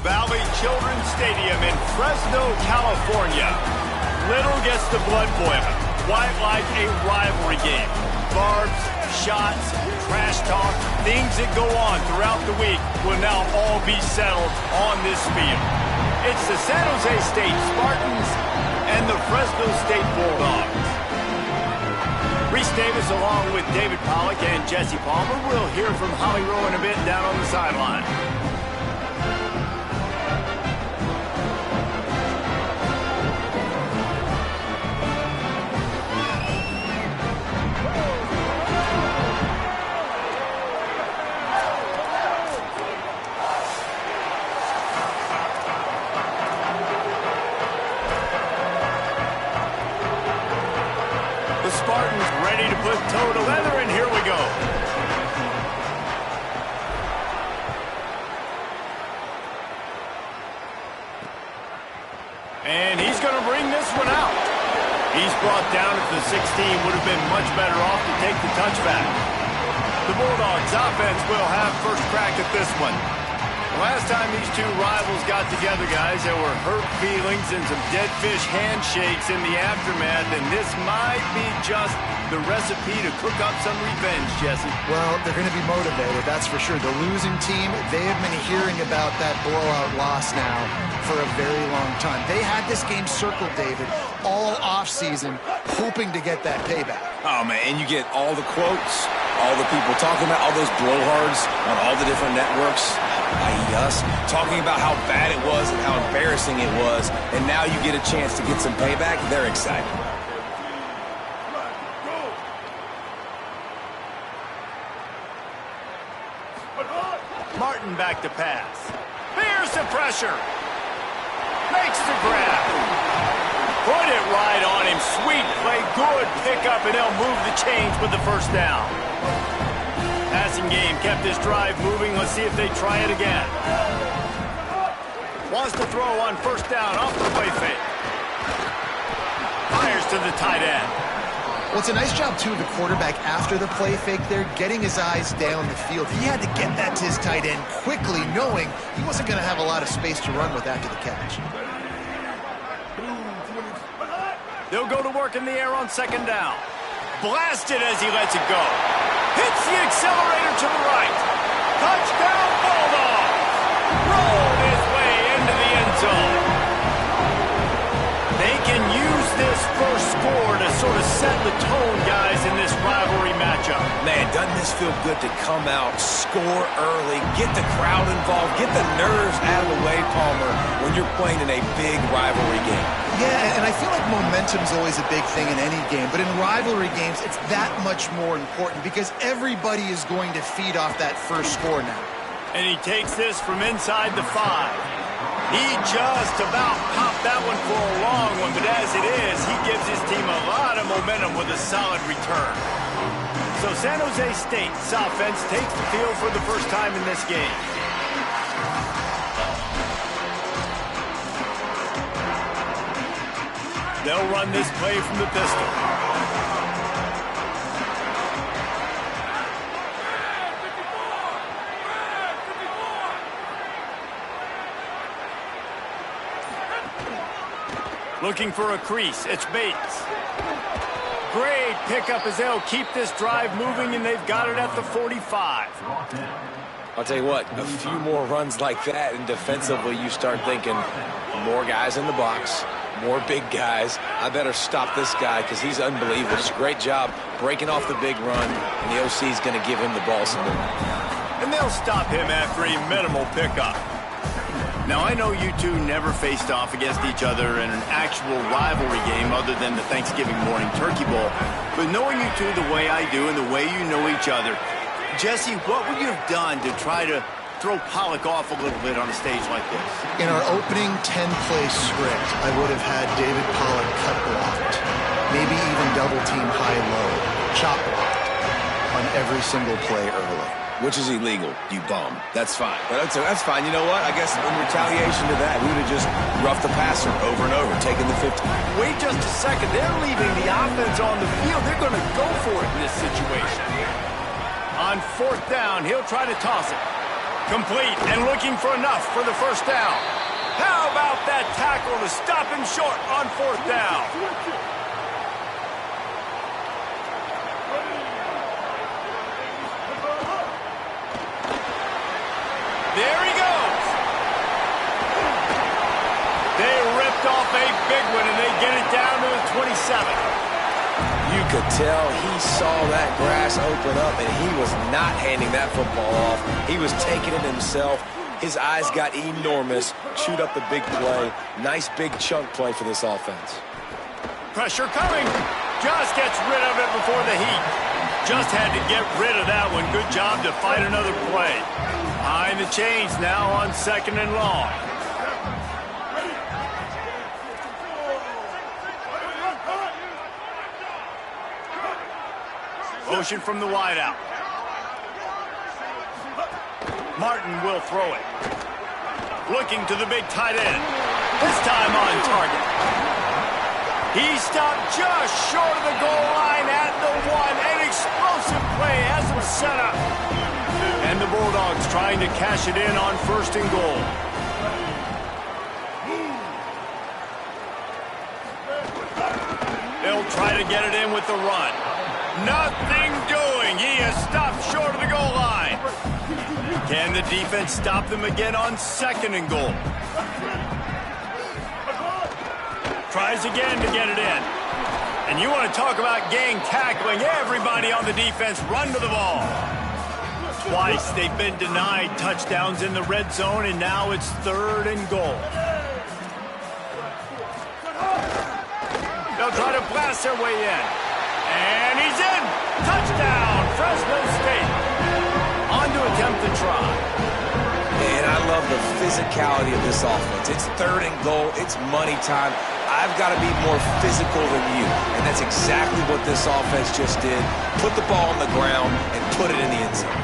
Valley Children's Stadium in Fresno, California. Little gets the blood boiling. Quite like a rivalry game. Barbs, shots, trash talk, things that go on throughout the week will now all be settled on this field. It's the San Jose State Spartans and the Fresno State Bulldogs. Reese Davis along with David Pollack and Jesse Palmer. We'll hear from Holly Rowe in a bit down on the sideline. Spartans ready to put toe to leather, and here we go. And he's going to bring this one out. He's brought down at the 16. Would have been much better off to take the touchback. The Bulldogs offense will have first crack at this one. Last time these two rivals got together, guys, there were hurt feelings and some dead fish handshakes in the aftermath, and this might be just the recipe to cook up some revenge, Jesse. Well, they're going to be motivated, that's for sure. The losing team, they have been hearing about that blowout loss now for a very long time. They had this game circled, David, all offseason, hoping to get that payback. Oh, man, and you get all the quotes, all the people talking about all those blowhards on all the different networks, i.e. us, talking about how bad it was and how embarrassing it was, and now you get a chance to get some payback. They're excited. Martin back to pass. There's the pressure. Makes the grab. Put it right on him. Sweet play. Good pickup, and they'll move the chains with the first down. Passing game kept this drive moving. Let's see if they try it again. Wants to throw on first down off the play fake. Fires to the tight end. Well, it's a nice job, too, of the quarterback after the play fake there, getting his eyes down the field. He had to get that to his tight end quickly, knowing he wasn't going to have a lot of space to run with after the catch. They'll go to work in the air on second down. Blasted as he lets it go. Hits the accelerator to the right. Touchdown, Bulldogs. Rolled his way into the end zone. They can use this first score to sort of set the tone, guys, in this rivalry matchup. Man, doesn't this feel good to come out, score early, get the crowd involved, get the nerves out of the way, Palmer, when you're playing in a big rivalry game? Yeah, and I feel like momentum's always a big thing in any game, but in rivalry games, it's that much more important because everybody is going to feed off that first score now. And he takes this from inside the 5. He just about popped that one for a long one, but as it is, he gives his team a lot of momentum with a solid return. So San Jose State's offense takes the field for the first time in this game. They'll run this play from the pistol. Looking for a crease. It's Bates. Great pickup as they'll keep this drive moving, and they've got it at the 45. I'll tell you what, a few more runs like that, and defensively you start thinking more guys in the box, more big guys. I better stop this guy because he's unbelievable. Just a great job breaking off the big run, and the OC is going to give him the ball some more. And they'll stop him after a minimal pickup. Now, I know you two never faced off against each other in an actual rivalry game other than the Thanksgiving morning Turkey Bowl. But knowing you two the way I do and the way you know each other, Jesse, what would you have done to try to throw Pollack off a little bit on a stage like this? In our opening 10-play script, I would have had David Pollack cut blocked, maybe even double-team high-low, chop blocked on every single play early. Which is illegal, you bum. That's fine. But that's fine. You know what? I guess in retaliation to that, we would have just roughed the passer over and over, taking the 50. Wait just a second. They're leaving the offense on the field. They're going to go for it in this situation. On fourth down, he'll try to toss it. Complete and looking for enough for the first down. How about that tackle to stop him short on fourth down? There he goes. They ripped off a big one, and they get it down to the 27. You could tell he saw that grass open up, and he was not handing that football off. He was taking it himself. His eyes got enormous, chewed up the big play. Nice big chunk play for this offense. Pressure coming. Just gets rid of it before the heat. Just had to get rid of that one. Good job to fight another play. Behind the chains now on 2nd and long. Motion from the wideout. Martin will throw it. Looking to the big tight end. This time on target. He stopped just short of the goal line at the 1. An explosive play has him set up. And the Bulldogs trying to cash it in on 1st and goal. They'll try to get it in with the run. Nothing doing. He is stopped short of the goal line. Can the defense stop them again on 2nd and goal? Tries again to get it in. And you want to talk about gang tackling. Everybody on the defense run to the ball. Twice they've been denied touchdowns in the red zone, and now it's 3rd and goal. They'll try to blast their way in. And he's in! Touchdown, Fresno State. On to attempt the try. And I love the physicality of this offense. It's 3rd and goal. It's money time. I've got to be more physical than you. And that's exactly what this offense just did. Put the ball on the ground and put it in the end zone.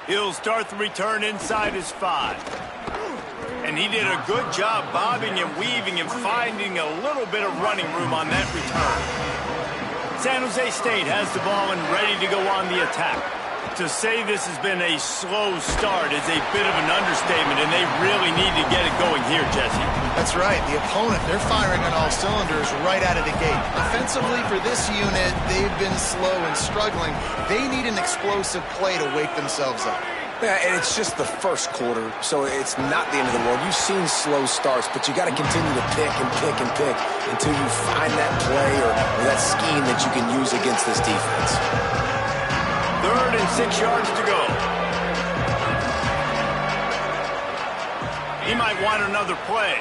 He'll start the return inside his 5. And he did a good job bobbing and weaving and finding a little bit of running room on that return. San Jose State has the ball and ready to go on the attack. To say this has been a slow start is a bit of an understatement, and they really need to get it going here, Jesse. That's right. The opponent, they're firing on all cylinders right out of the gate. Offensively, for this unit, they've been slow and struggling. They need an explosive play to wake themselves up. Yeah, and it's just the first quarter, so it's not the end of the world. You've seen slow starts, but you got to continue to pick and pick and pick until you find that play or that scheme that you can use against this defense. 3rd and 6 yards to go. He might want another play.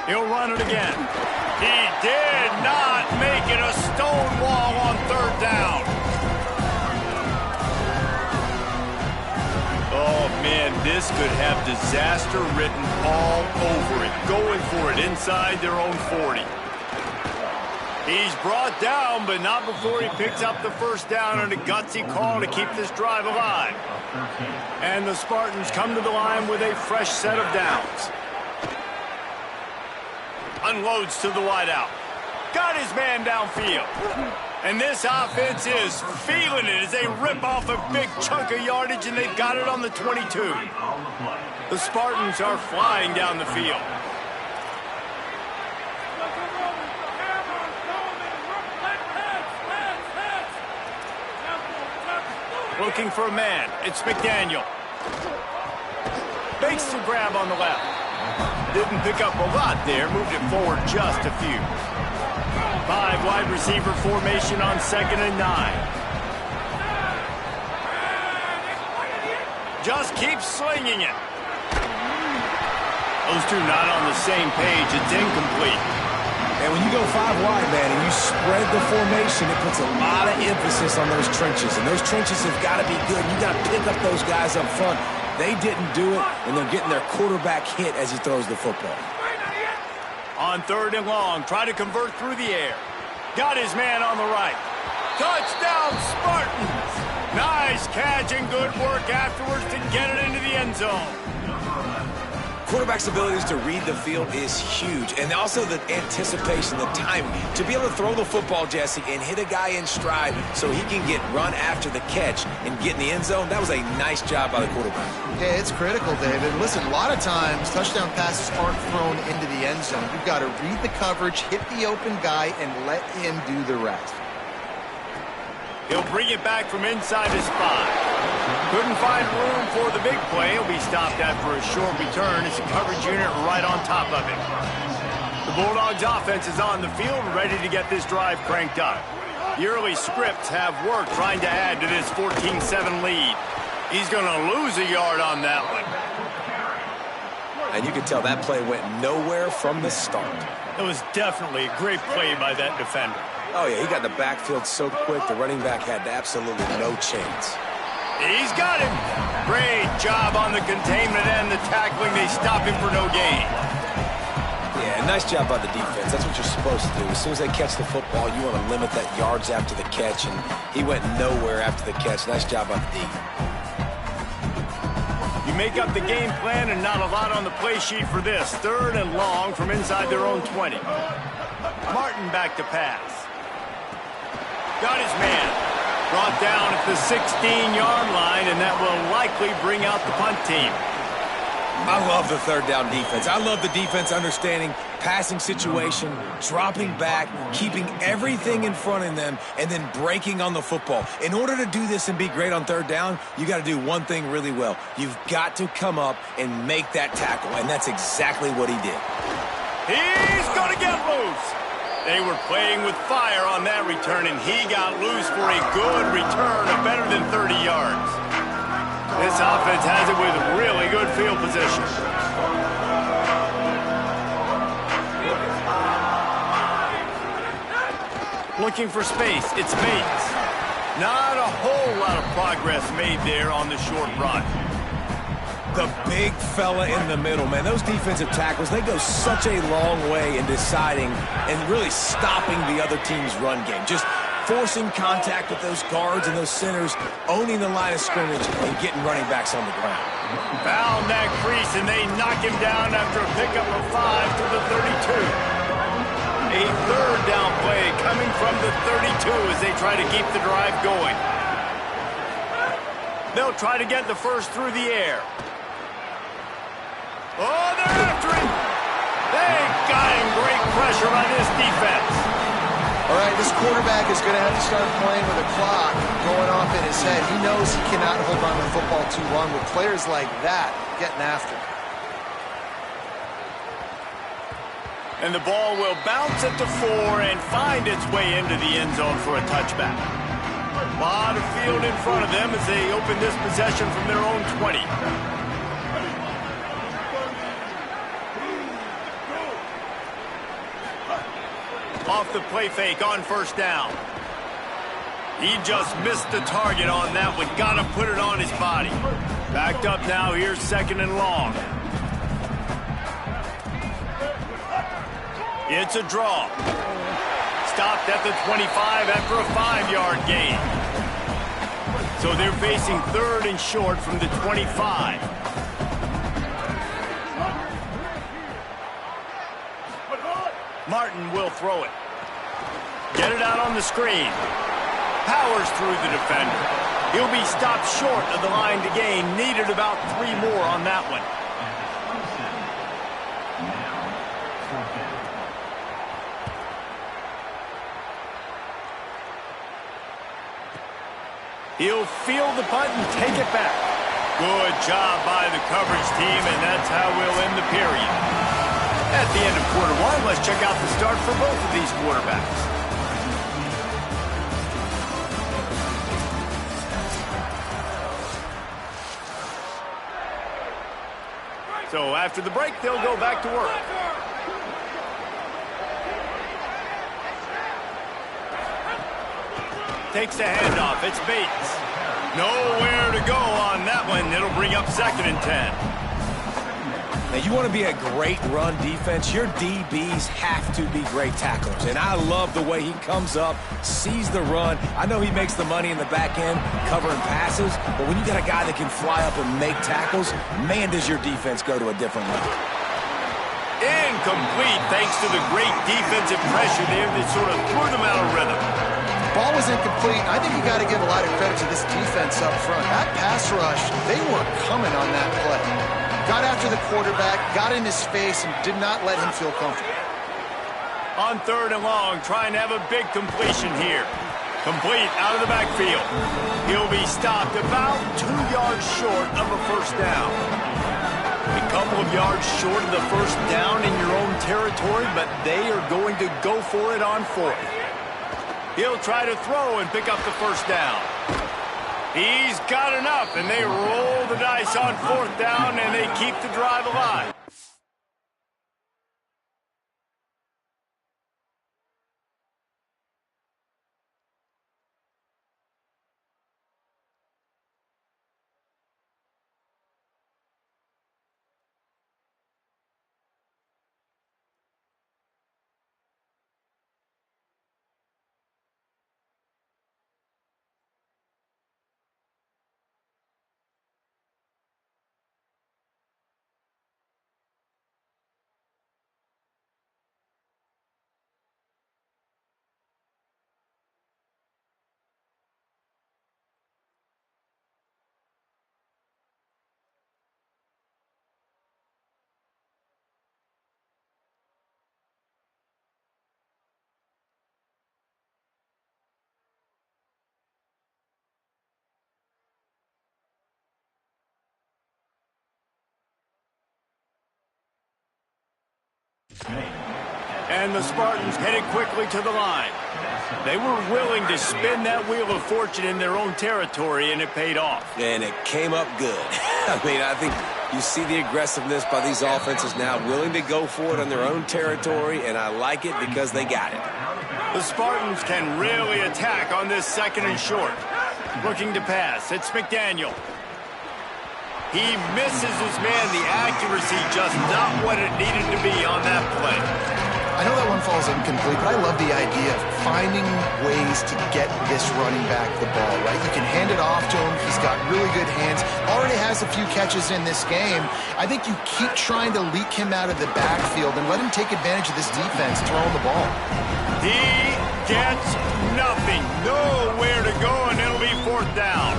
He'll run it again. He did not make it a stone wall on 3rd down. Oh, man, this could have disaster written all over it. Going for it inside their own 40. He's brought down, but not before he picks up the first down and a gutsy call to keep this drive alive. And the Spartans come to the line with a fresh set of downs. Unloads to the wideout. Got his man downfield. And this offense is feeling it as they rip off a big chunk of yardage, and they've got it on the 22. The Spartans are flying down the field. Looking for a man. It's McDaniel. Makes the grab on the left. Didn't pick up a lot there. Moved it forward just a few. 5 wide receiver formation on 2nd and 9. Just keep slinging it. Those two not on the same page. It's incomplete. And when you go 5 wide, man, and you spread the formation, it puts a lot of emphasis on those trenches. And those trenches have got to be good. You got to pick up those guys up front. They didn't do it, and they're getting their quarterback hit as he throws the football. On 3rd and long, try to convert through the air. Got his man on the right. Touchdown, Spartans! Nice catch and good work afterwards to get it into the end zone. Quarterback's abilities to read the field is huge, and also the anticipation, the timing. To be able to throw the football, Jesse, and hit a guy in stride so he can get run after the catch and get in the end zone, that was a nice job by the quarterback. Yeah, it's critical, David. Listen, a lot of times touchdown passes aren't thrown into the end zone. You've got to read the coverage, hit the open guy, and let him do the rest. He'll bring it back from inside his 5. Couldn't find room for the big play. He'll be stopped after a short return. It's a coverage unit right on top of him. The Bulldogs offense is on the field, ready to get this drive cranked up. The early scripts have worked trying to add to this 14-7 lead. He's going to lose a yard on that one. And you can tell that play went nowhere from the start. It was definitely a great play by that defender. Oh, yeah, he got the backfield so quick, the running back had absolutely no chance. He's got him. Great job on the containment and the tackling. They stop him for no gain. Yeah, nice job by the defense. That's what you're supposed to do. As soon as they catch the football, you want to limit that yards after the catch, and he went nowhere after the catch. Nice job by the D. You make up the game plan and not a lot on the play sheet for this. 3rd and long from inside their own 20. Martin back to pass. Got his man. Brought down at the 16-yard line, and that will likely bring out the punt team. I love the 3rd down defense. I love the defense understanding passing situation, dropping back, keeping everything in front of them, and then breaking on the football. In order to do this and be great on 3rd down, you got to do one thing really well. You've got to come up and make that tackle, and that's exactly what he did. He's going to get loose. They were playing with fire on that return, and he got loose for a good return of better than 30 yards. This offense has it with really good field position. Looking for space. It's Bates. Not a whole lot of progress made there on the short run. The big fella in the middle, man. Those defensive tackles, they go such a long way in deciding and really stopping the other team's run game. Just forcing contact with those guards and those centers, owning the line of scrimmage, and getting running backs on the ground. Found that crease, and they knock him down after a pickup of 5 to the 32. A 3rd down play coming from the 32 as they try to keep the drive going. They'll try to get the first through the air. Oh, they're after him. They got him. Great pressure by this defense. All right, this quarterback is going to have to start playing with a clock going off in his head. He knows he cannot hold on to the football too long with players like that getting after him. And the ball will bounce at the 4 and find its way into the end zone for a touchback. A lot of field in front of them as they open this possession from their own 20. Off the play fake on 1st down. He just missed the target on that one. Got to put it on his body. Backed up now. Here's 2nd and long. It's a draw. Stopped at the 25 after a 5-yard gain. So they're facing 3rd and short from the 25. Martin will throw it. Get it out on the screen. Powers through the defender. He'll be stopped short of the line to gain. Needed about 3 more on that one. He'll field the punt and take it back. Good job by the coverage team, and that's how we'll end the period. At the end of quarter 1, let's check out the start for both of these quarterbacks. So after the break, they'll go back to work. Takes the handoff. It's Bates. Nowhere to go on that one. It'll bring up 2nd and 10. Now, you want to be a great run defense, your DBs have to be great tacklers. And I love the way he comes up, sees the run. I know he makes the money in the back end covering passes, but when you got a guy that can fly up and make tackles, man, does your defense go to a different level. Incomplete thanks to the great defensive pressure there that sort of threw them out of rhythm. Ball was incomplete. I think you got to give a lot of credit to this defense up front. That pass rush, they were coming on that play. Got after the quarterback, got in his face, and did not let him feel comfortable. On 3rd and long, trying to have a big completion here. Complete out of the backfield. He'll be stopped about 2 yards short of a first down. A couple of yards short of the first down in your own territory, but they are going to go for it on 4th. He'll try to throw and pick up the first down. He's got enough, and they roll the dice on 4th down, and they keep the drive alive. And the Spartans headed quickly to the line. They were willing to spin that wheel of fortune in their own territory, and it paid off. And it came up good. I mean, I think you see the aggressiveness by these offenses now, willing to go for it on their own territory, and I like it because they got it. The Spartans can really attack on this 2nd and short. Looking to pass. It's McDaniel. He misses his man. The accuracy just not what it needed to be on that play. I know that one falls incomplete, but I love the idea of finding ways to get this running back the ball, right? You can hand it off to him. He's got really good hands. Already has a few catches in this game. I think you keep trying to leak him out of the backfield and let him take advantage of this defense throwing the ball. He gets nothing. Nowhere to go, and it'll be 4th down.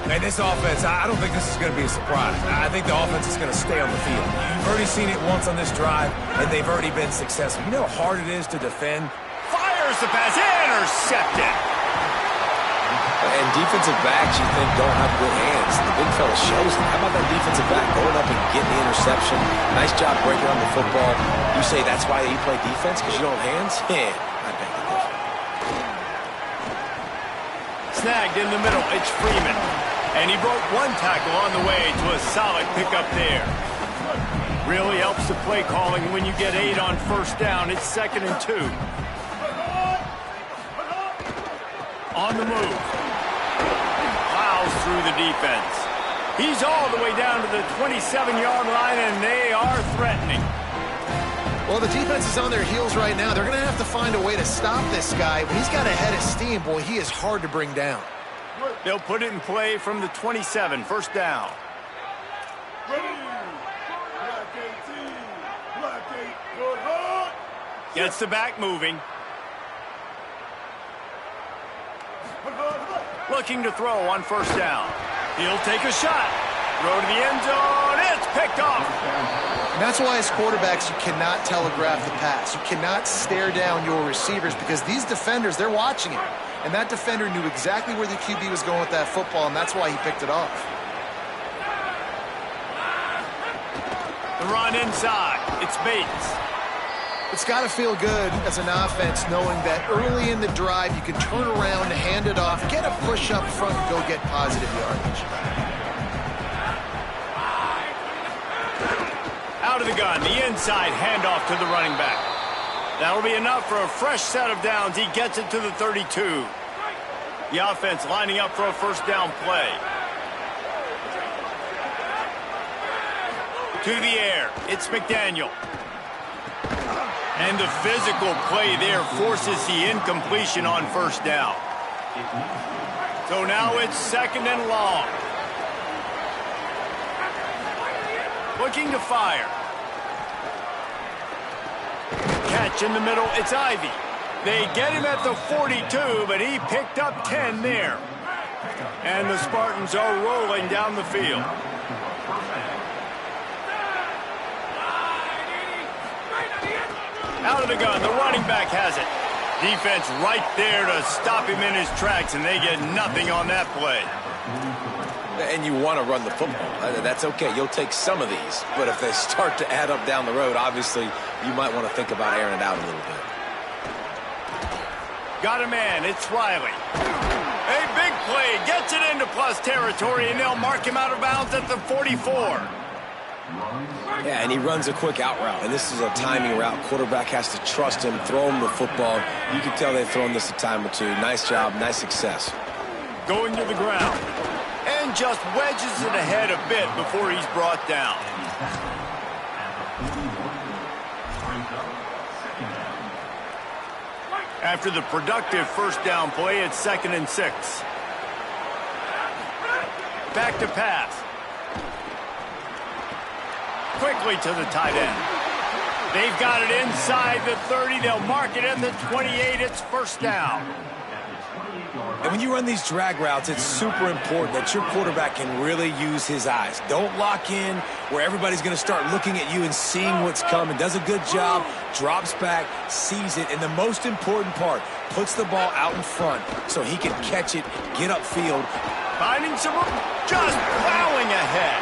And this offense, I don't think this is going to be a surprise. I think the offense is going to stay on the field. You've already seen it once on this drive, and they've already been successful. You know how hard it is to defend? Fires the pass, intercepted. And defensive backs, you think, don't have good hands. The big fella shows it. How about that defensive back going up and getting the interception? Nice job breaking on the football. You say that's why you play defense, because you don't have hands? Yeah, I bet you do. Snagged in the middle, it's Freeman. And he broke one tackle on the way to a solid pickup there. Really helps the play calling when you get 8 on 1st down. It's 2nd and 2. On the move. Plows through the defense. He's all the way down to the 27-yard line, and they are threatening. Well, the defense is on their heels right now. They're going to have to find a way to stop this guy. When he's got a head of steam, boy, he is hard to bring down. They'll put it in play from the 27, 1st down. Gets the back moving. Looking to throw on 1st down. He'll take a shot. Throw to the end zone. It's picked off. And that's why as quarterbacks, you cannot telegraph the pass. You cannot stare down your receivers because these defenders, they're watching it. And that defender knew exactly where the QB was going with that football, and that's why he picked it off. The run inside. It's Bates. It's got to feel good as an offense knowing that early in the drive you can turn around, hand it off, get a push up front, and go get positive yardage. Out of the gun, the inside handoff to the running back. That'll be enough for a fresh set of downs. He gets it to the 32. The offense lining up for a 1st down play. To the air, it's McDaniel. And the physical play there forces the incompletion on first down. So now it's 2nd and long. Looking to fire. Catch in the middle, it's Ivy. They get him at the 42, but he picked up 10 there. And the Spartans are rolling down the field. Out of the gun, the running back has it. Defense right there to stop him in his tracks, and they get nothing on that play. And you want to run the football. That's okay. You'll take some of these. But if they start to add up down the road, obviously, you might want to think about airing it out a little bit. Got a man. It's Riley. A big play. Gets it into plus territory, and they'll mark him out of bounds at the 44. Yeah, and he runs a quick out route, and this is a timing route. Quarterback has to trust him, throw him the football. You can tell they've thrown this a time or two. Nice job, nice success. Going to the ground, and just wedges it ahead a bit before he's brought down. After the productive first down play, it's 2nd and 6. Back to pass. Quickly to the tight end. They've got it inside the 30. They'll mark it at the 28. It's first down. And when you run these drag routes, it's super important that your quarterback can really use his eyes. Don't lock in where everybody's going to start looking at you and seeing what's coming. Does a good job, drops back, sees it, and the most important part, puts the ball out in front so he can catch it, get upfield. Finding some room, just plowing ahead.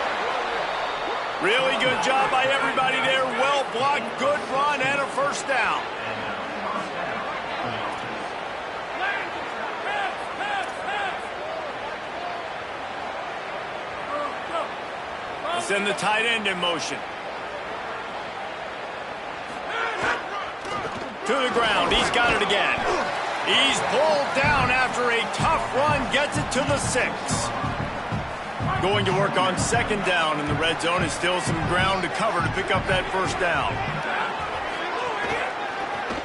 Really good job by everybody there. Well blocked, good run, and a first down. Send the tight end in motion. To the ground. He's got it again. He's pulled down after a tough run. Gets it to the 6. Going to work on 2nd down in the red zone, and still some ground to cover to pick up that first down.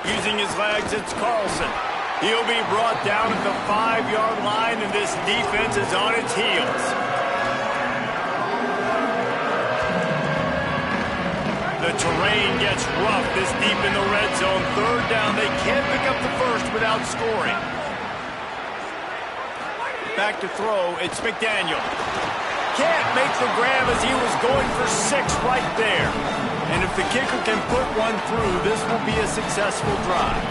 Using his legs, it's Carlson. He'll be brought down at the 5-yard line, and this defense is on its heels. The terrain gets rough this deep in the red zone. 3rd down, they can't pick up the first without scoring. Back to throw, it's McDaniel. Can't make the grab as he was going for 6 right there. And if the kicker can put one through, this will be a successful drive.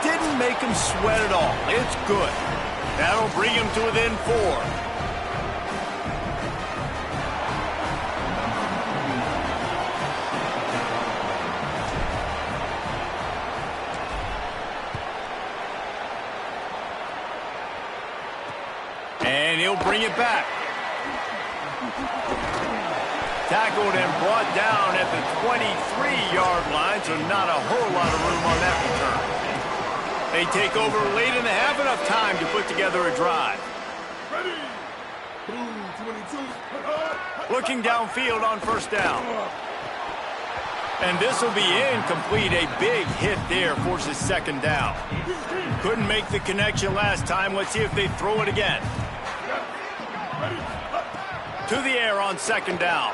Didn't make him sweat at all. It's good. That'll bring him to within 4. And he'll bring it back. Tackled and brought down at the 23-yard line, so not a whole lot of room on that return. They take over late in the half, enough time to put together a drive. Looking downfield on first down. And this will be incomplete. A big hit there forces 2nd down. Couldn't make the connection last time. Let's see if they throw it again. To the air on 2nd down.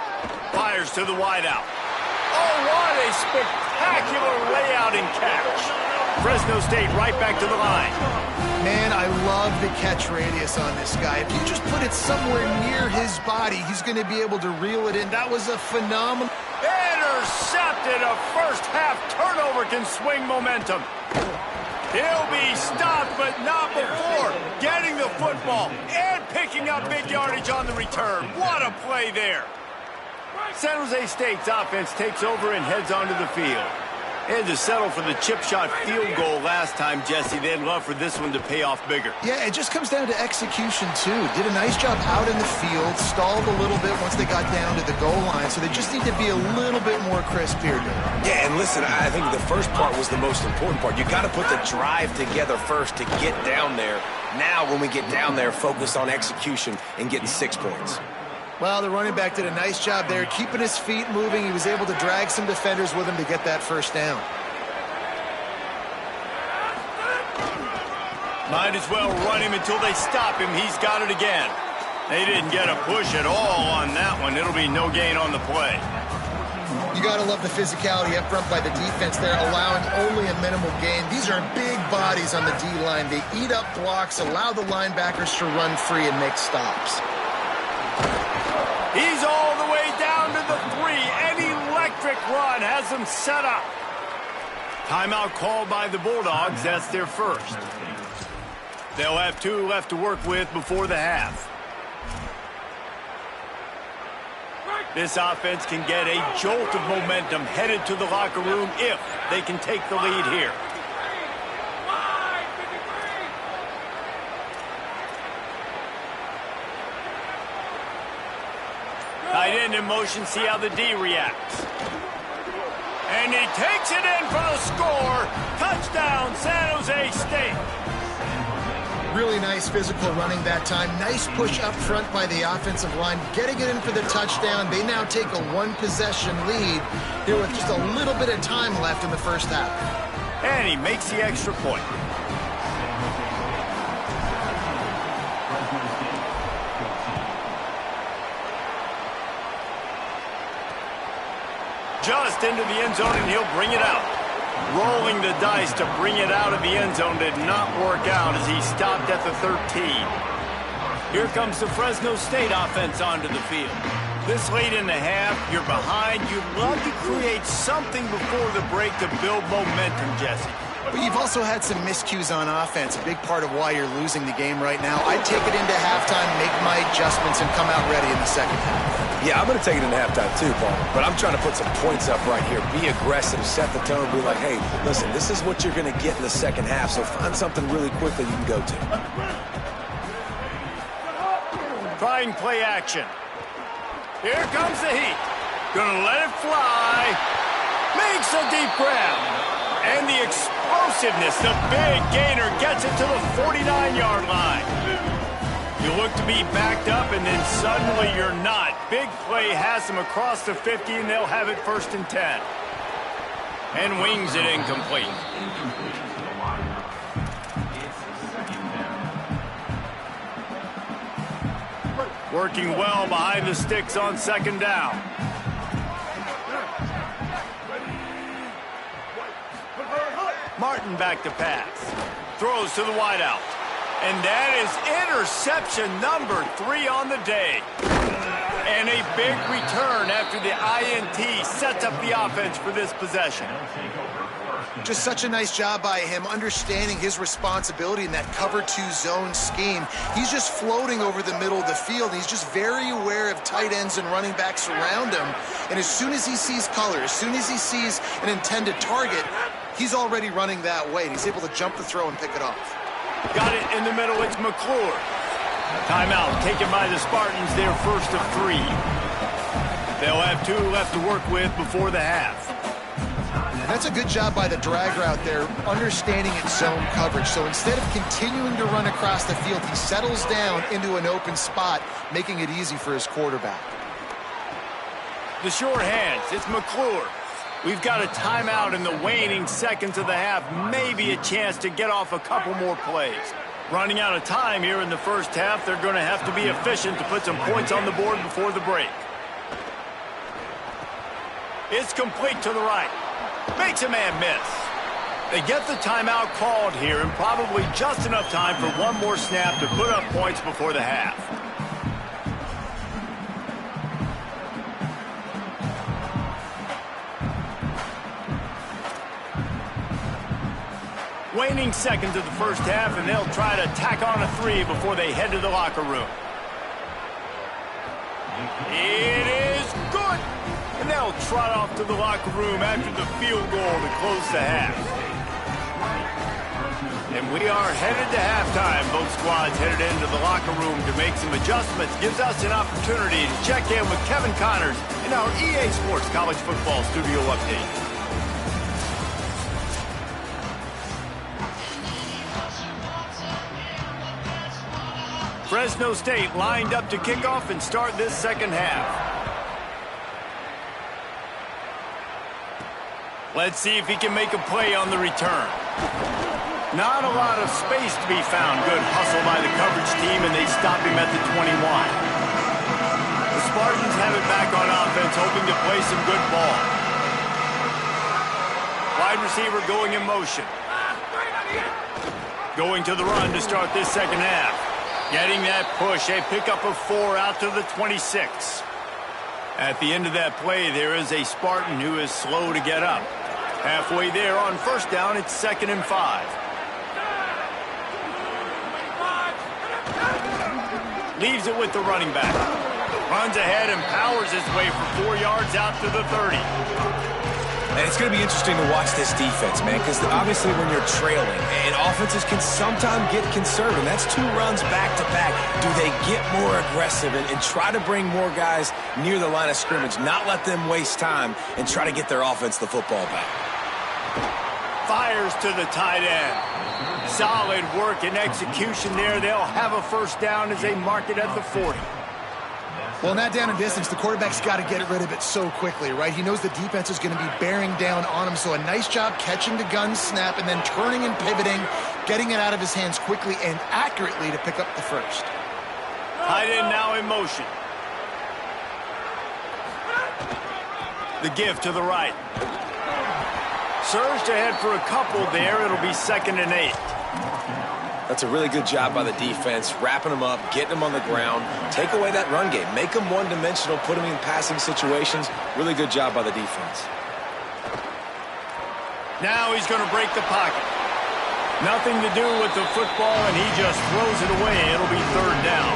Fires to the wideout. Oh, what a spectacular layout and catch. Fresno State right back to the line. Man, I love the catch radius on this guy. If you just put it somewhere near his body, he's going to be able to reel it in. That was a phenomenal... Intercepted. A first-half turnover can swing momentum. He'll be stopped, but not before getting the football and picking up big yardage on the return. What a play there. San Jose State's offense takes over and heads onto the field. They had to settle for the chip shot field goal last time, Jesse. They'd love for this one to pay off bigger. Yeah, it just comes down to execution, too. Did a nice job out in the field, stalled a little bit once they got down to the goal line, so they just need to be a little bit more crisp here. Yeah, and listen, I think the first part was the most important part. You got to put the drive together first to get down there. Now, when we get down there, focus on execution and getting 6 points. Well, the running back did a nice job there, keeping his feet moving. He was able to drag some defenders with him to get that first down. Might as well run him until they stop him. He's got it again. They didn't get a push at all on that one. It'll be no gain on the play. You got to love the physicality up front by the defense there, allowing only a minimal gain. These are big bodies on the D-line. They eat up blocks, allow the linebackers to run free and make stops. He's all the way down to the 3. An electric run has them set up. Timeout called by the Bulldogs. That's their first. They'll have 2 left to work with before the half. This offense can get a jolt of momentum headed to the locker room if they can take the lead here. Tight end in motion, see how the D reacts. And he takes it in for the score. Touchdown, San Jose State. Really nice physical running that time. Nice push up front by the offensive line, getting it in for the touchdown. They now take a 1-possession lead here with just a little bit of time left in the first half. And he makes the extra point. Just into the end zone, and he'll bring it out. Rolling the dice to bring it out of the end zone did not work out as he stopped at the 13. Here comes the Fresno State offense onto the field. This late in the half, you're behind. You'd love to create something before the break to build momentum, Jesse. But you've also had some miscues on offense, a big part of why you're losing the game right now. I'd take it into halftime, make my adjustments, and come out ready in the second half. Yeah, I'm going to take it into halftime too, Paul. But I'm trying to put some points up right here. Be aggressive, set the tone, be like, hey, listen, this is what you're going to get in the second half, so find something really quick that you can go to. Trying play action. Here comes the heat. Gonna let it fly. Makes a deep grab. And the explosiveness, the big gainer gets it to the 49-yard line. You look to be backed up, and then suddenly you're not. Big play has them across the 50, and they'll have it 1st and 10. And wings it incomplete. Working well behind the sticks on 2nd down. Martin back to pass. Throws to the wideout. And that is interception number 3 on the day. And a big return after the INT sets up the offense for this possession. Just such a nice job by him, understanding his responsibility in that cover 2 zone scheme. He's just floating over the middle of the field. He's just very aware of tight ends and running backs around him. And as soon as he sees color, as soon as he sees an intended target, he's already running that way. And he's able to jump the throw and pick it off. Got it in the middle. It's McClure. Timeout taken by the Spartans, their 1st of 3. They'll have 2 left to work with before the half. That's a good job by the drag route there, understanding its zone coverage. So instead of continuing to run across the field, he settles down into an open spot, making it easy for his quarterback. The short hands, it's McClure. We've got a timeout in the waning seconds of the half, maybe a chance to get off a couple more plays. Running out of time here in the first half, they're going to have to be efficient to put some points on the board before the break. It's complete to the right. Makes a man miss. They get the timeout called here, and probably just enough time for one more snap to put up points before the half. Waning seconds of the first half, and they'll try to tack on a 3 before they head to the locker room. It is good! And they'll trot off to the locker room after the field goal to close the half. And we are headed to halftime. Both squads headed into the locker room to make some adjustments. Gives us an opportunity to check in with Kevin Connors in our EA Sports College Football Studio Update. Fresno State lined up to kick off and start this second half. Let's see if he can make a play on the return. Not a lot of space to be found. Good hustle by the coverage team, and they stop him at the 21. The Spartans have it back on offense, hoping to play some good ball. Wide receiver going in motion. Going to the run to start this second half. Getting that push, a pickup of 4 out to the 26. At the end of that play, there is a Spartan who is slow to get up. Halfway there on first down, it's 2nd and 5. Leaves it with the running back. Runs ahead and powers his way for 4 yards out to the 30. And it's going to be interesting to watch this defense, man, because obviously when you're trailing, and offenses can sometimes get conservative. That's 2 runs back-to-back. Do they get more aggressive and try to bring more guys near the line of scrimmage, not let them waste time, and try to get their offense the football back? Fires to the tight end. Solid work and execution there. They'll have a first down as they mark it at the 40. Well, in that down and distance, the quarterback's got to get rid of it so quickly, right? He knows the defense is going to be bearing down on him, so a nice job catching the gun snap and then turning and pivoting, getting it out of his hands quickly and accurately to pick up the first. Tight end now in motion. The give to the right. Surged ahead for a couple there. It'll be 2nd and 8. That's a really good job by the defense, wrapping them up, getting them on the ground, take away that run game, make them one-dimensional, put them in passing situations. Really good job by the defense. Now he's going to break the pocket. Nothing to do with the football, and he just throws it away. It'll be 3rd down.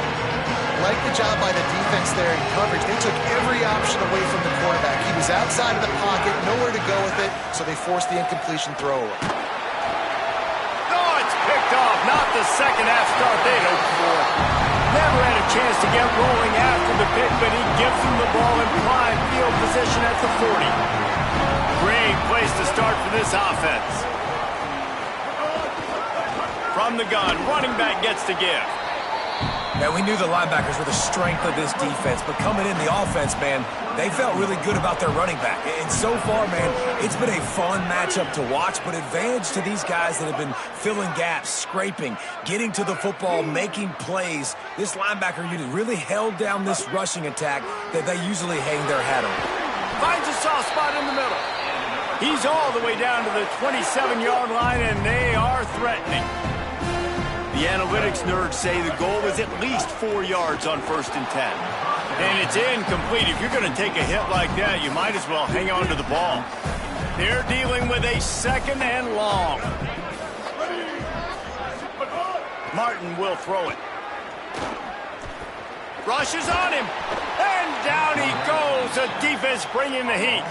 Like the job by the defense there in coverage. They took every option away from the quarterback. He was outside of the pocket, nowhere to go with it, so they forced the incompletion throwaway. Off, not the second half start they'd hoped for. Never had a chance to get rolling after the pick, but he gives them the ball in prime field position at the 40. Great place to start for this offense. From the gun, running back gets to give. Now, we knew the linebackers were the strength of this defense, but coming in the offense, man, they felt really good about their running back. And so far, man, it's been a fun matchup to watch, but advantage to these guys that have been filling gaps, scraping, getting to the football, making plays. This linebacker unit really held down this rushing attack that they usually hang their hat on. Finds a soft spot in the middle. He's all the way down to the 27-yard line, and they are threatening. The analytics nerds say the goal is at least 4 yards on 1st and 10. And it's incomplete. If you're going to take a hit like that, you might as well hang on to the ball. They're dealing with a 2nd and long. Martin will throw it. Rushes on him. And down he goes. The defense bringing the heat.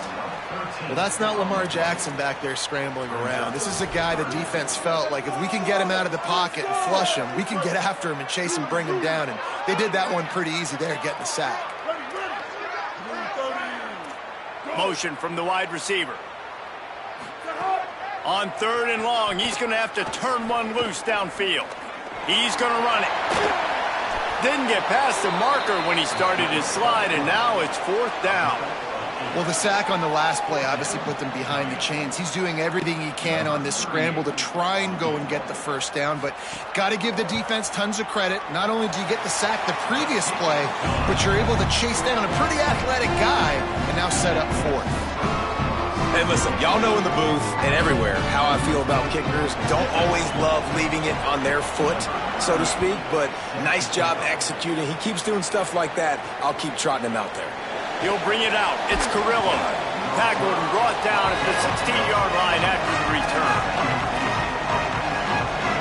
Well, that's not Lamar Jackson back there scrambling around. This is a guy the defense felt like if we can get him out of the pocket and flush him, we can get after him and chase him, bring him down. And they did that one pretty easy there, getting the sack. Motion from the wide receiver. On 3rd and long, he's going to have to turn one loose downfield. He's going to run it. Didn't get past the marker when he started his slide, and now it's 4th down. Well, the sack on the last play obviously put them behind the chains. He's doing everything he can on this scramble to try and go and get the first down, but got to give the defense tons of credit. Not only do you get the sack the previous play, but you're able to chase down a pretty athletic guy and now set up 4th. Hey, listen, y'all know in the booth and everywhere how I feel about kickers. Don't always love leaving it on their foot, so to speak, but nice job executing. He keeps doing stuff like that. I'll keep trotting him out there. He'll bring it out. It's Carrillo. Tackled and brought down at the 16-yard line after the return.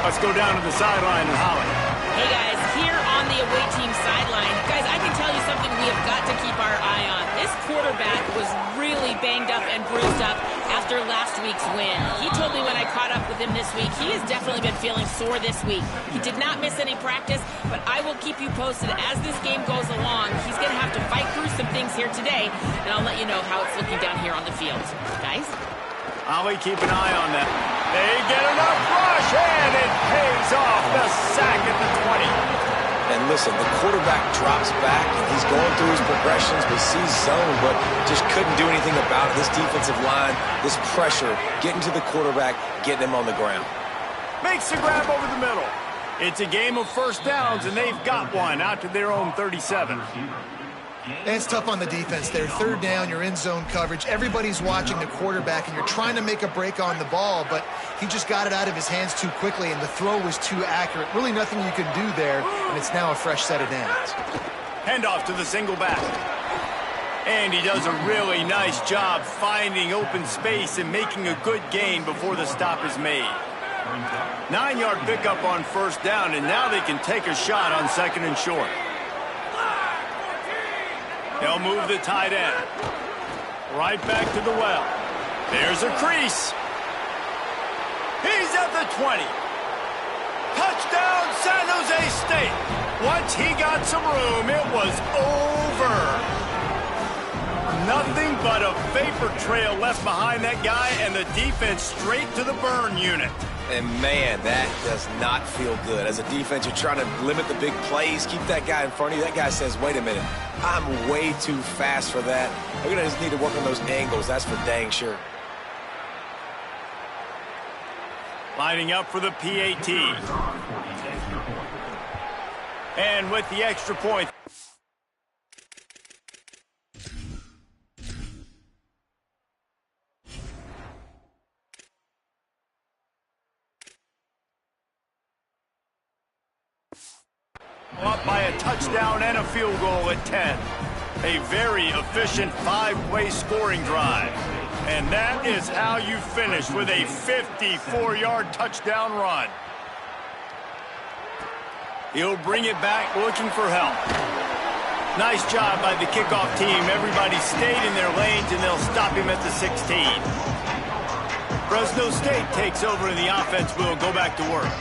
Let's go down to the sideline and Holly. Hey, guys, here on the away team sideline, guys, I can tell you something we have got to keep our eye on. This quarterback was really banged up and bruised up after last week's win. He told me when I caught up with him this week, he has definitely been feeling sore this week. He did not miss any practice, but I will keep you posted as this game goes along. He's going to have to fight through some things here today, and I'll let you know how it's looking down here on the field. Guys? Ollie, keep an eye on that. They get enough rush, and it pays off. The sack at the 20. And And listen, the quarterback drops back, and he's going through his progressions, but sees zone, but just couldn't do anything about it. This defensive line, this pressure, getting to the quarterback, getting him on the ground. Makes the grab over the middle. It's a game of first downs, and they've got one out to their own 37. And it's tough on the defense there. Third down, you're in zone coverage. Everybody's watching the quarterback, and you're trying to make a break on the ball, but he just got it out of his hands too quickly, and the throw was too accurate. Really nothing you can do there, and it's now a fresh set of downs. Handoff to the single back. And he does a really nice job finding open space and making a good gain before the stop is made. 9-yard pickup on first down, and now they can take a shot on second and short. They'll move the tight end. Right back to the well. There's a crease. He's at the 20. Touchdown, San Jose State. Once he got some room, it was over. Nothing but a vapor trail left behind that guy, and the defense straight to the burn unit. And, man, that does not feel good. As a defense, you're trying to limit the big plays, keep that guy in front of you. That guy says, wait a minute, I'm way too fast for that. We're going to just need to work on those angles. That's for dang sure. Lining up for the PAT. And with the extra point. Up by a touchdown and a field goal at 10. A very efficient 5-play scoring drive. And that is how you finish with a 54-yard touchdown run. He'll bring it back looking for help. Nice job by the kickoff team. Everybody stayed in their lanes, and they'll stop him at the 16. Fresno State takes over, and the offense will go back to work.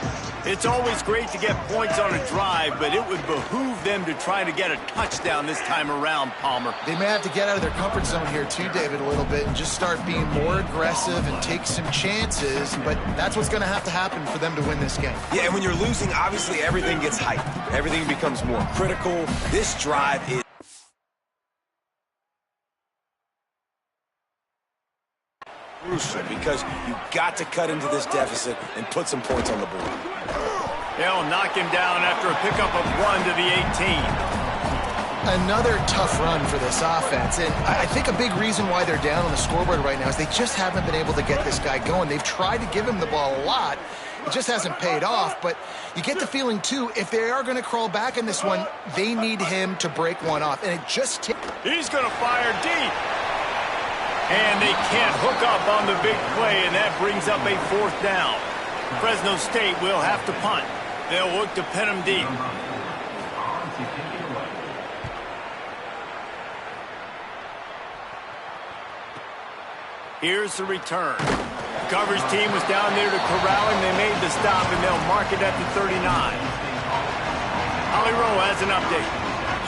It's always great to get points on a drive, but it would behoove them to try to get a touchdown this time around, Palmer. They may have to get out of their comfort zone here too, David, a little bit and just start being more aggressive and take some chances, but that's what's going to have to happen for them to win this game. Yeah, and when you're losing, obviously everything gets hyped. Everything becomes more critical. This drive is crucial because you got to cut into this deficit and put some points on the board. They'll knock him down after a pickup of 1 to the 18. Another tough run for this offense, and I think a big reason why they're down on the scoreboard right now is they just haven't been able to get this guy going. They've tried to give him the ball a lot. It just hasn't paid off, but you get the feeling, too, if they are going to crawl back in this one, they need him to break one off, and it just He's going to fire deep. And they can't hook up on the big play, and that brings up a 4th down. Fresno State will have to punt. They'll look to pin him deep. Here's the return. The coverage team was down there to corral him. They made the stop, and they'll mark it at the 39. Holly Rowe has an update.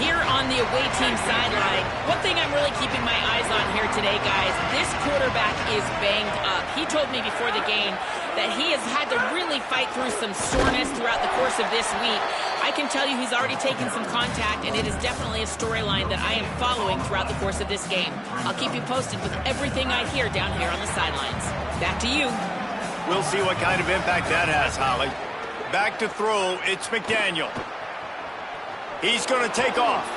Here on the away team sideline, one thing I'm really keeping my eyes on here today, guys, this quarterback is banged up. He told me before the game that he has had to really fight through some soreness throughout the course of this week. I can tell you he's already taken some contact, and it is definitely a storyline that I am following throughout the course of this game. I'll keep you posted with everything I hear down here on the sidelines. Back to you. We'll see what kind of impact that has, Holly. Back to throw, it's McDaniel. He's going to take off.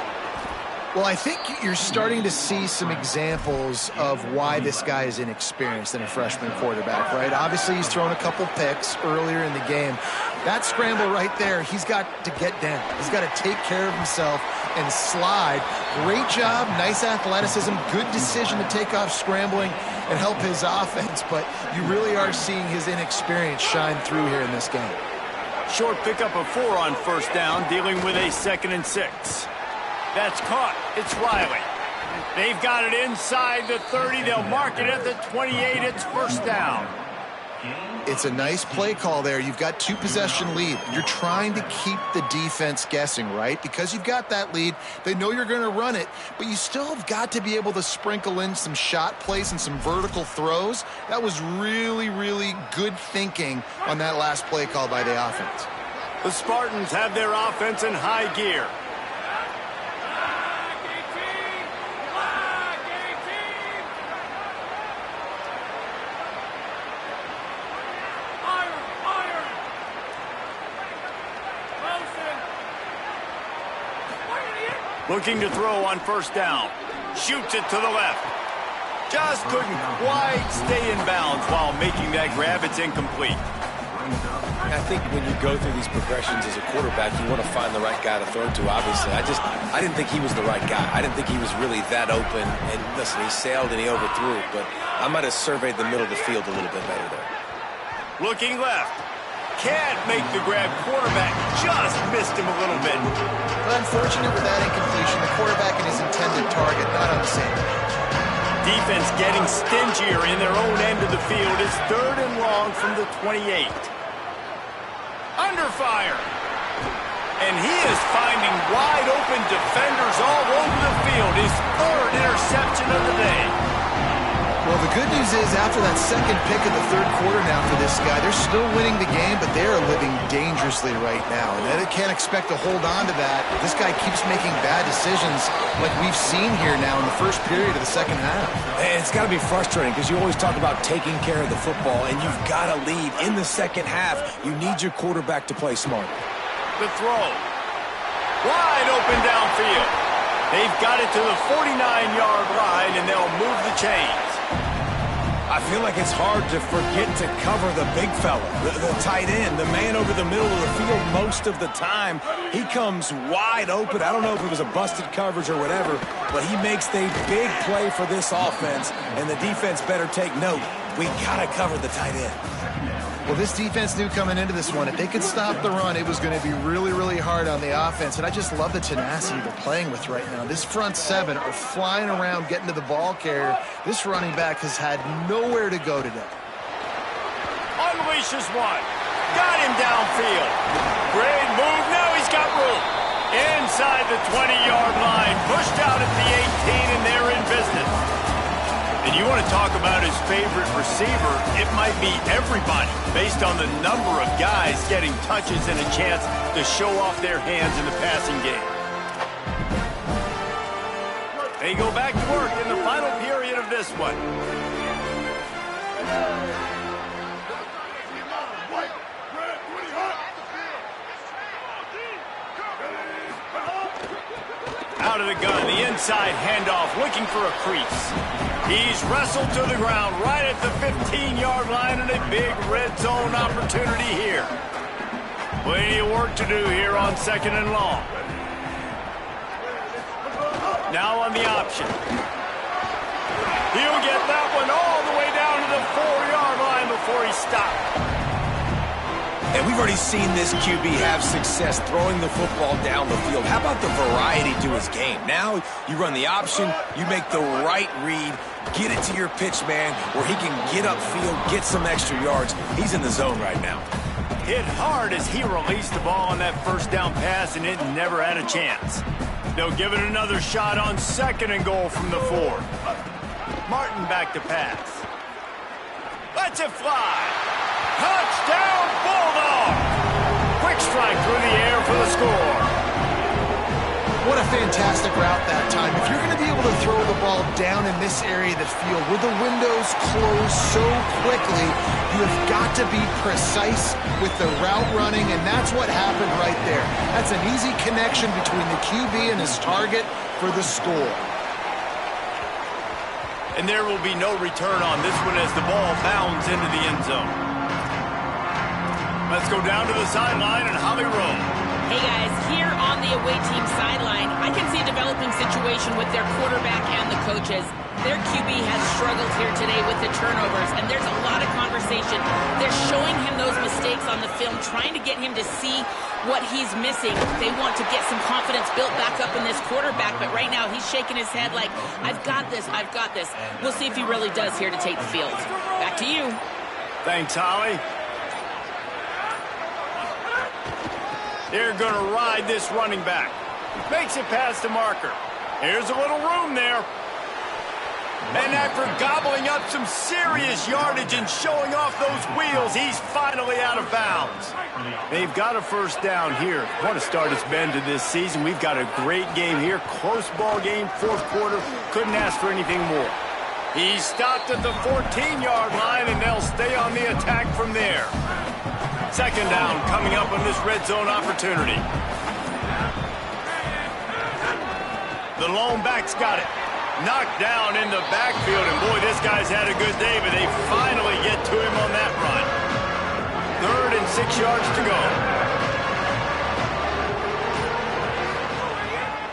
Well, I think you're starting to see some examples of why this guy is inexperienced in a freshman quarterback, right? Obviously, he's thrown a couple picks earlier in the game. That scramble right there, he's got to get down. He's got to take care of himself and slide. Great job, nice athleticism, good decision to take off scrambling and help his offense, but you really are seeing his inexperience shine through here in this game. Short pickup of 4 on first down, dealing with a 2nd and 6. That's caught. It's Riley. They've got it inside the 30. They'll mark it at the 28. It's first down. It's a nice play call there. You've got 2-possession lead. You're trying to keep the defense guessing, right? Because you've got that lead. They know you're going to run it, but you still have got to be able to sprinkle in some shot plays and some vertical throws. That was really, really good thinking on that last play call by the offense. The Spartans have their offense in high gear. Looking to throw on first down. Shoots it to the left. Just couldn't quite stay in bounds while making that grab. It's incomplete. I think when you go through these progressions as a quarterback, you want to find the right guy to throw to, obviously. I didn't think he was the right guy. I didn't think he was really that open. And listen, he sailed and he overthrew, but I might have surveyed the middle of the field a little bit better there. Looking left. Can't make the grab. Quarterback just missed him a little bit. But unfortunate with that incompletion, the quarterback and his intended target not on the same page. Defense getting stingier in their own end of the field. It's 3rd and long from the 28. Under fire. And he is finding wide open defenders all over the field. His 3rd interception of the day. Well, the good news is after that second pick of the 3rd quarter now for this guy, they're still winning the game, but they are living dangerously right now. And they can't expect to hold on to that. This guy keeps making bad decisions like we've seen here now in the first period of the second half. And it's got to be frustrating because you always talk about taking care of the football, and you've got to lead in the second half. You need your quarterback to play smart. The throw. Wide open downfield. They've got it to the 49-yard line, and they'll move the chains. I feel like it's hard to forget to cover the big fella, the tight end, the man over the middle of the field most of the time. He comes wide open. I don't know if it was a busted coverage or whatever, but he makes a big play for this offense, and the defense better take note. We got to cover the tight end. Well, this defense knew coming into this one, if they could stop the run, it was going to be really, really hard on the offense. And I just love the tenacity they're playing with right now. This front 7 are flying around, getting to the ball carrier. This running back has had nowhere to go today. Unleashes one. Got him downfield. Great move. Now he's got room. Inside the 20-yard line. Pushed out at the 18, and they're in business. And you want to talk about his favorite receiver, it might be everybody based on the number of guys getting touches and a chance to show off their hands in the passing game. They go back to work in the final period of this one. Out of the gun, the inside handoff, looking for a crease. He's wrestled to the ground right at the 15-yard line, and a big red zone opportunity here. Plenty of work to do here on 2nd and long. Now on the option. He'll get that one all the way down to the 4-yard line before he stopped. And we've already seen this QB have success throwing the football down the field. How about the variety to his game? Now you run the option, you make the right read, get it to your pitch man where he can get upfield, get some extra yards. He's in the zone right now. Hit hard as he released the ball on that first down pass, and it never had a chance. They'll give it another shot on 2nd and goal from the 4. Martin back to pass. Lets it fly. Touchdown, Bulldog! Quick strike through the air for the score. What a fantastic route that time. If you're going to be able to throw the ball down in this area of the field where the windows close so quickly, you have got to be precise with the route running, and that's what happened right there. That's an easy connection between the QB and his target for the score. And there will be no return on this one as the ball bounds into the end zone. Let's go down to the sideline and Holly Rowe. Hey guys, here on the away team sideline, I can see a developing situation with their quarterback and the coaches. Their QB has struggled here today with the turnovers, and there's a lot of conversation. They're showing him those mistakes on the film, trying to get him to see what he's missing. They want to get some confidence built back up in this quarterback, but right now he's shaking his head like, I've got this, I've got this. We'll see if he really does here to take the field. Back to you. Thanks, Holly. They're going to ride this running back. Makes it past the marker. Here's a little room there. And after gobbling up some serious yardage and showing off those wheels, he's finally out of bounds. They've got a first down here. What a start it's been to this season. We've got a great game here. Close ball game, fourth quarter. Couldn't ask for anything more. He stopped at the 14-yard line, and they'll stay on the attack from there. Second down coming up on this red zone opportunity. The lone back's got it. Knocked down in the backfield, and boy, this guy's had a good day, but they finally get to him on that run. 3rd and 6 yards to go.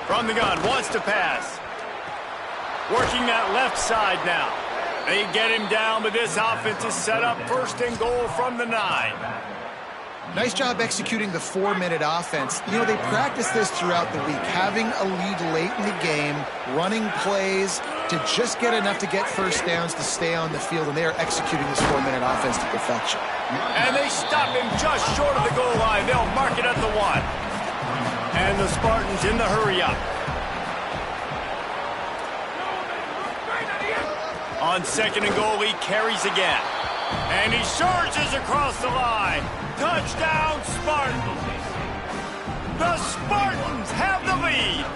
From the gun, wants to pass. Working that left side now. They get him down, but this offense is set up 1st and goal from the 9. Nice job executing the 4-minute offense. You know, they practice this throughout the week, having a lead late in the game, running plays to just get enough to get first downs to stay on the field, and they are executing this 4-minute offense to perfection. And they stop him just short of the goal line. They'll mark it at the 1. And the Spartans in the hurry-up. On 2nd and goal, he carries again. And he surges across the line. Touchdown, Spartans! The Spartans have the lead!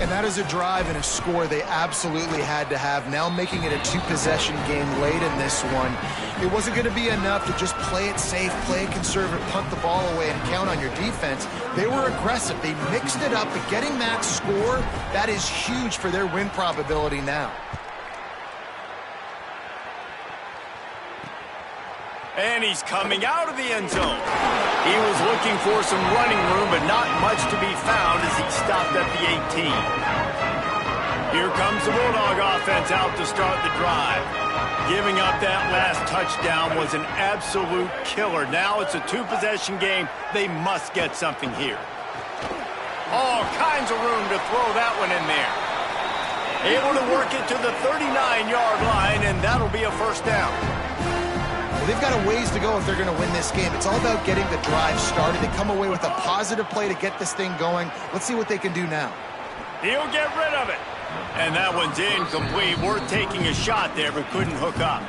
And that is a drive and a score they absolutely had to have. Now making it a 2-possession game late in this one. It wasn't going to be enough to just play it safe, play it conservative, punt the ball away, and count on your defense. They were aggressive. They mixed it up, but getting that score, that is huge for their win probability now. And he's coming out of the end zone. He was looking for some running room, but not much to be found as he stopped at the 18. Here comes the Bulldog offense out to start the drive. Giving up that last touchdown was an absolute killer. Now it's a 2-possession game. They must get something here. All kinds of room to throw that one in there. Able to work it to the 39-yard line, and that'll be a first down. They've got a ways to go if they're going to win this game. It's all about getting the drive started. They come away with a positive play to get this thing going. Let's see what they can do now. He'll get rid of it. And that one's incomplete. Worth taking a shot there, but couldn't hook up.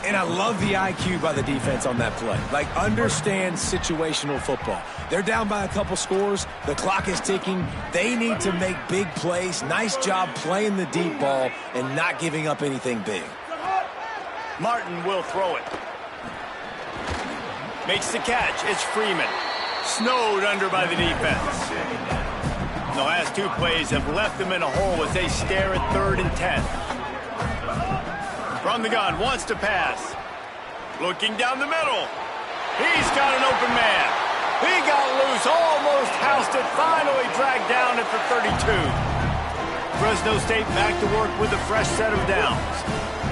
And I love the IQ by the defense on that play. Like, understand situational football. They're down by a couple scores. The clock is ticking. They need to make big plays. Nice job playing the deep ball and not giving up anything big. Martin will throw it. Makes the catch. It's Freeman. Snowed under by the defense. The last 2 plays have left them in a hole as they stare at 3rd and 10. From the gun, wants to pass. Looking down the middle. He's got an open man. He got loose, almost housed it, finally dragged down at the 32. Fresno State back to work with a fresh set of downs.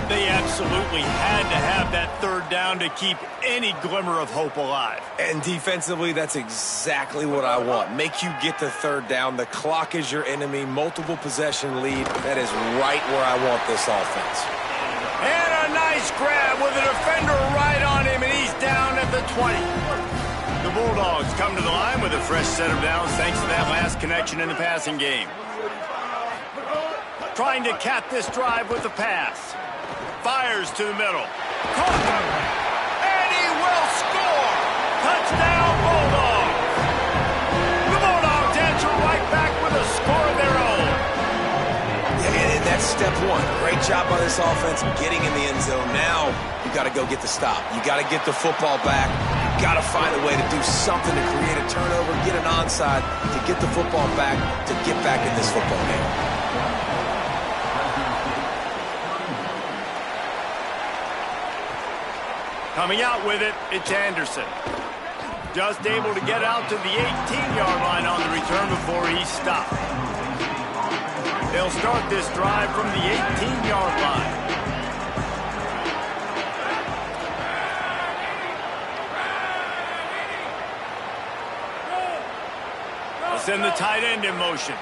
They absolutely had to have that 3rd down to keep any glimmer of hope alive. And defensively, that's exactly what I want. Make you get the 3rd down. The clock is your enemy. Multiple possession lead. That is right where I want this offense. And a nice grab with a defender right on him, and he's down at the 20. The Bulldogs come to the line with a fresh set of downs thanks to that last connection in the passing game. Trying to cap this drive with the pass. Fires to the middle. Caught. And he will score. Touchdown, Bulldogs. The Bulldogs answer right back with a score of their own. Yeah, and that's step 1. Great job by this offense getting in the end zone. Now you got to go get the stop. You got to get the football back. You got to find a way to do something to create a turnover, get an onside, to get the football back, to get back in this football game. Coming out with it, it's Anderson. Just able to get out to the 18-yard line on the return before he's stopped. They'll start this drive from the 18-yard line. They'll send the tight end in motion.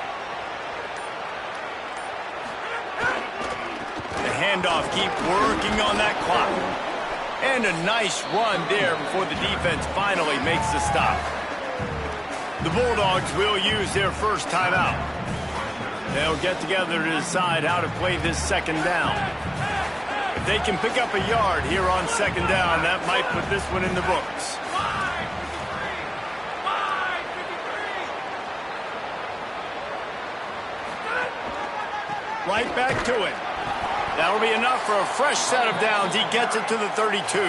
The handoff, keep working on that clock. And a nice run there before the defense finally makes the stop. The Bulldogs will use their first timeout. They'll get together to decide how to play this second down. If they can pick up a yard here on second down, that might put this one in the books. Right back to it. That'll be enough for a fresh set of downs. He gets it to the 32.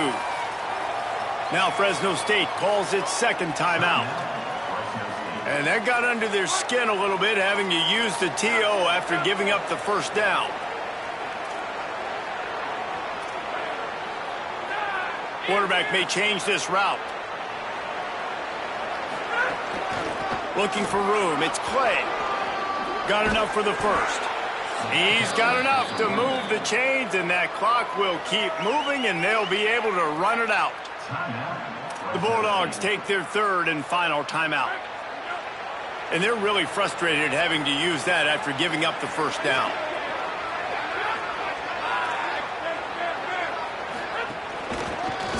Now Fresno State calls its second timeout. And that got under their skin a little bit, having to use the TO after giving up the first down. Quarterback may change this route. Looking for room. It's Clay. Got enough for the first. He's got enough to move the chains, and that clock will keep moving, and they'll be able to run it out. The Bulldogs take their third and final timeout. And they're really frustrated having to use that after giving up the first down.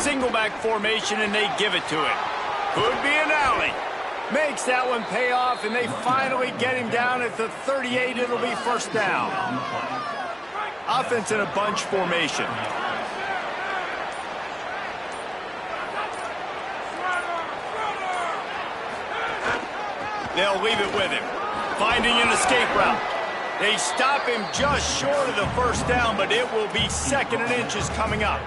Single back formation, and they give it to it. Could be an alley. Makes that one pay off, and they finally get him down at the 38. It'll be first down. Offense in a bunch formation. They'll leave it with him. Finding an escape route. They stop him just short of the first down, but it will be second and inches coming up.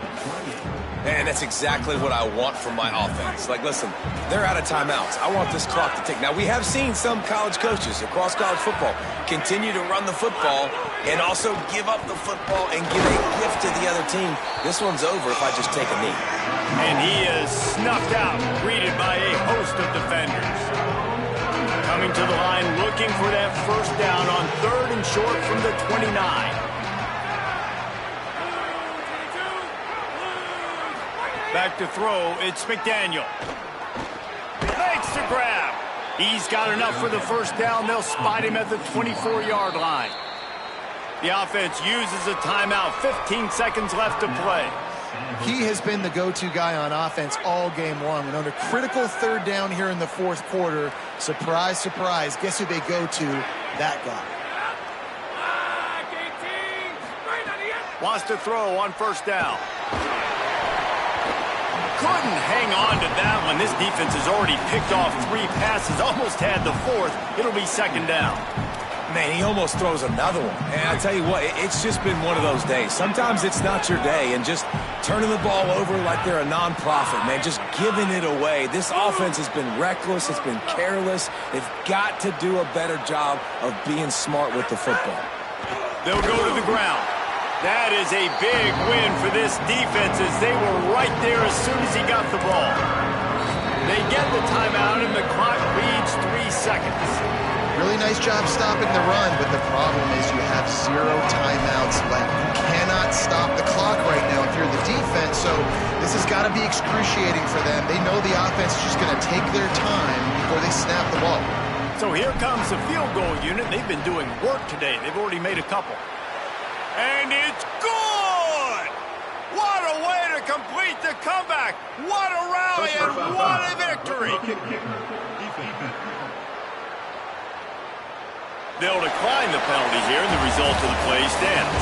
And that's exactly what I want from my offense. Like, listen, they're out of timeouts. I want this clock to tick. Now, we have seen some college coaches across college football continue to run the football and also give up the football and give a gift to the other team. This one's over if I just take a knee. And he is snuffed out, greeted by a host of defenders. Coming to the line, looking for that first down on third and short from the 29. Back to throw, it's McDaniel. Makes the grab. He's got enough for the first down. They'll spot him at the 24-yard line. The offense uses a timeout. 15 seconds left to play. He has been the go-to guy on offense all game long. And under critical third down here in the fourth quarter, surprise, surprise, guess who they go to? That guy. Wants to throw on first down. Couldn't hang on to that one. This defense has already picked off 3 passes, almost had the fourth. It'll be second down. Man, he almost throws another one. And I tell you what, it's just been one of those days. Sometimes it's not your day, and just turning the ball over like they're a nonprofit, man, just giving it away. This offense has been reckless. It's been careless. They've got to do a better job of being smart with the football. They'll go to the ground. That is a big win for this defense as they were right there as soon as he got the ball. They get the timeout and the clock reads 3 seconds. Really nice job stopping the run, but the problem is you have 0 timeouts left. You cannot stop the clock right now if you're the defense, so this has got to be excruciating for them. They know the offense is just going to take their time before they snap the ball. So here comes the field goal unit. They've been doing work today. They've already made a couple. And it's good! What a way to complete the comeback! What a rally and what a victory! They'll decline the penalty here, and the result of the play stands.